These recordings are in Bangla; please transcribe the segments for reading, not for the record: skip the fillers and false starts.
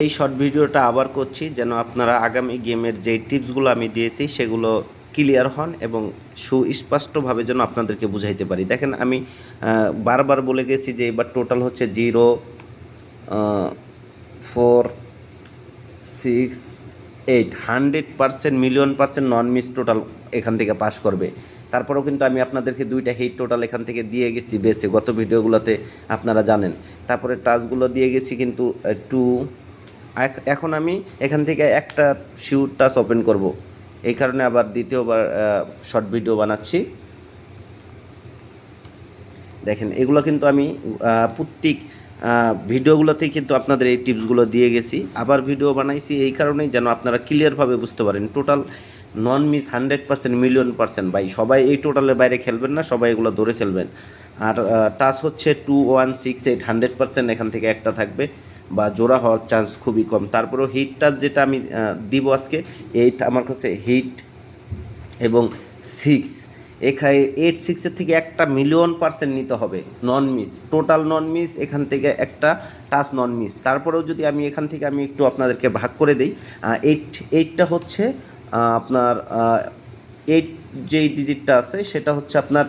এই শর্ট ভিডিওটা আবার করছি যেন আপনারা আগামী গেমের যে টিপসগুলো আমি দিয়েছি সেগুলো ক্লিয়ার হন এবং সুস্পষ্টভাবে যেন আপনাদেরকে বুঝাইতে পারি। দেখেন আমি বারবার বলে গেছি যে এবার টোটাল হচ্ছে 0, 4, 6, 8 100% million percent non miss total এখান থেকে পাস করবে। তারপরেও কিন্তু আমি আপনাদেরকে 2টা হিট টোটাল এখান থেকে দিয়ে গেছি বেসে, গত ভিডিওগুলোতে আপনারা জানেন। তারপরে টাচগুলো দিয়ে গেছি কিন্তু 2। এখন আমি এখান থেকে একটা শিওর টাচ ওপেন করব, এই কারণে আবার দ্বিতীয়বার শর্ট ভিডিও বানাচ্ছি। দেখেন এগুলো কিন্তু আমি প্রত্যেক ভিডিওগুলোতেই কিন্তু আপনাদের এই টিপসগুলো দিয়ে গেছি, আবার ভিডিও বানাইছি এই কারণেই যেন আপনারা ক্লিয়ারভাবে বুঝতে পারেন। টোটাল নন মিস 100% মিলিয়ন পার্সেন্ট ভাই, সবাই এই টোটালের বাইরে খেলবেন না, সবাই এগুলো ধরে খেলবেন। আর টাচ হচ্ছে 2168 100% এখান থেকে একটা থাকবে বা জোড়া হওয়ার চান্স খুবই কম। তারপরেও হিট টাচ যেটা আমি দিব আজকে, 8 আমার কাছে হিট এবং 6, এখানে 8 6-এর থেকে একটা মিলিয়ন পার্সেন্ট নিতে হবে নন মিস, টোটাল নন মিস, এখান থেকে একটা টাচ নন মিস। তারপরেও যদি আমি এখান থেকে আমি একটু আপনাদেরকে ভাগ করে দিই, 8টা হচ্ছে আপনার 8 যেই ডিজিটটা আছে সেটা হচ্ছে আপনার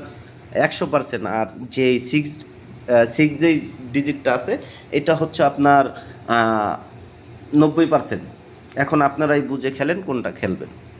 100%, আর যেই 6 যেই ডিজিটটা আছে এটা হচ্ছে আপনার 90%। এখন আপনারাই বুঝে খেলেন কোনটা খেলবেন।